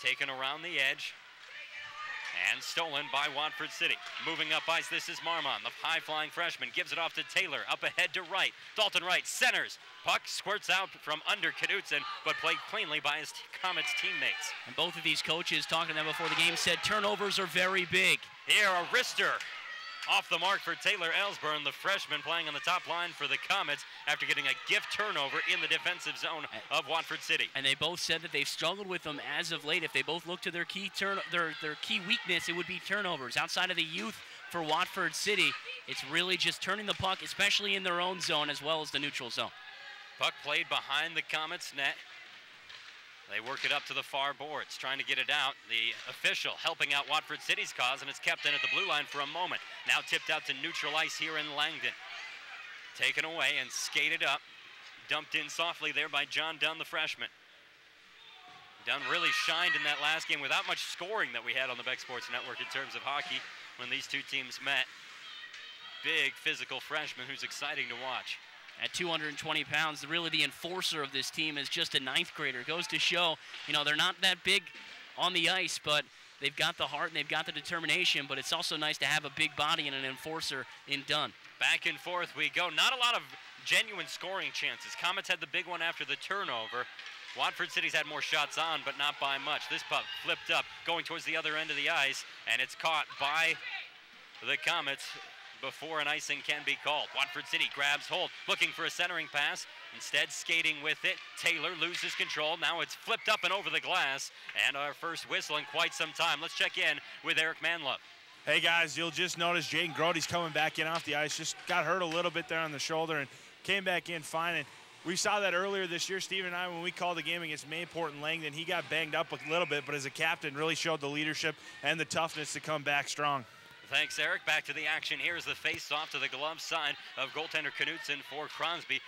taken around the edge. And stolen by Watford City. Moving up ice, this is Marmon, the high-flying freshman. Gives it off to Taylor, up ahead to Wright. Dalton Wright centers. Puck squirts out from under Knutson, but played cleanly by his Comets teammates. And both of these coaches, talking to them before the game, said turnovers are very big. Here, a wrister off the mark for Taylor Ellsburn, the freshman playing on the top line for the Comets after getting a gift turnover in the defensive zone of Watford City. And they both said that they've struggled with them as of late. If they both look to their key their key weakness, it would be turnovers. Outside of the youth for Watford City, it's really just turning the puck, especially in their own zone as well as the neutral zone. Puck played behind the Comets net. They work it up to the far boards, trying to get it out. The official helping out Watford City's cause, and it's kept in at the blue line for a moment. Now tipped out to neutral ice here in Langdon. Taken away and skated up. Dumped in softly there by John Dunn, the freshman. Dunn really shined in that last game without much scoring that we had on the BEK Sports Network in terms of hockey when these two teams met. Big physical freshman who's exciting to watch. At 220 pounds, really the enforcer of this team is just a ninth grader. Goes to show, you know, they're not that big on the ice, but they've got the heart and they've got the determination, but it's also nice to have a big body and an enforcer in Dunn. Back and forth we go. Not a lot of genuine scoring chances. Comets had the big one after the turnover. Watford City's had more shots on, but not by much. This puck flipped up, going towards the other end of the ice, and it's caught by the Comets before an icing can be called. Watford City grabs hold, looking for a centering pass. Instead, skating with it. Taylor loses control. Now it's flipped up and over the glass. And our first whistle in quite some time. Let's check in with Eric Manlove. Hey, guys, you'll just notice Jaden Grody's coming back in off the ice. Just got hurt a little bit there on the shoulder and came back in fine. And we saw that earlier this year, Steve and I, when we called the game against Mayport and Langdon. He got banged up a little bit, but as a captain, really showed the leadership and the toughness to come back strong. Thanks, Eric. Back to the action. Here's the face-off to the glove side of goaltender Knutson for Crosby.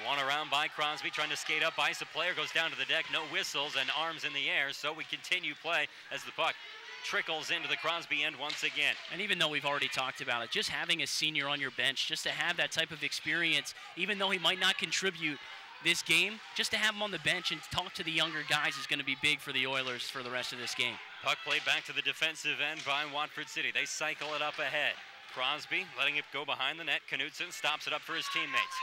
One around by Crosby, trying to skate up ice. A player goes down to the deck. No whistles and arms in the air, so we continue play as the puck trickles into the Crosby end once again. And even though we've already talked about it, just having a senior on your bench, just to have that type of experience, even though he might not contribute this game, just to have him on the bench and talk to the younger guys is going to be big for the Oilers for the rest of this game. Puck played back to the defensive end by Watford City. They cycle it up ahead. Crosby letting it go behind the net. Knutson stops it up for his teammates.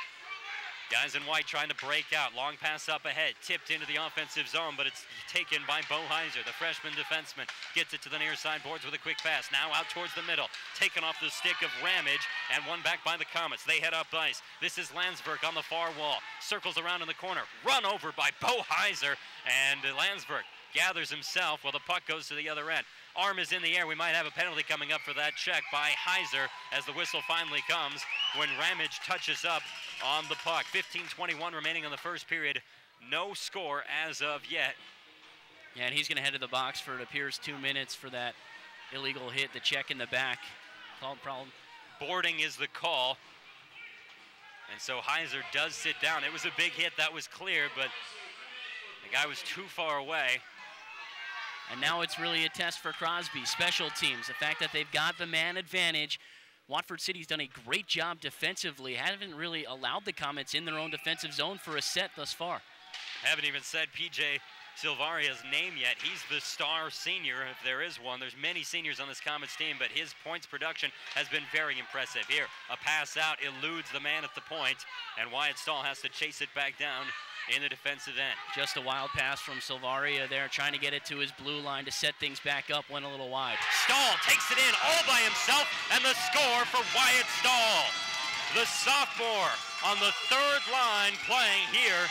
Guys in white trying to break out. Long pass up ahead. Tipped into the offensive zone, but it's taken by Bo Heiser, the freshman defenseman. Gets it to the near side boards with a quick pass. Now out towards the middle. Taken off the stick of Ramage and won back by the Comets. They head up ice. This is Landsberg on the far wall. Circles around in the corner. Run over by Bo Heiser, and Landsberg gathers himself while the puck goes to the other end. Arm is in the air. We might have a penalty coming up for that check by Heiser as the whistle finally comes when Ramage touches up on the puck. 15:21 remaining on the first period. No score as of yet. Yeah, and he's going to head to the box for, it appears, 2 minutes for that illegal hit, the check in the back. Called problem. Boarding is the call. And so Heiser does sit down. It was a big hit. That was clear, but the guy was too far away. And now it's really a test for Crosby. Special teams, the fact that they've got the man advantage. Watford City's done a great job defensively. Haven't really allowed the Comets in their own defensive zone for a set thus far. Haven't even said P.J. Silvaria's name yet. He's the star senior, if there is one. There's many seniors on this Comets team, but his points production has been very impressive. Here, a pass out, eludes the man at the point, and Wyatt Stahl has to chase it back down in the defensive end. Just a wild pass from Silvaria there, trying to get it to his blue line to set things back up, went a little wide. Stahl takes it in all by himself, and the score for Wyatt Stahl. The sophomore on the third line playing here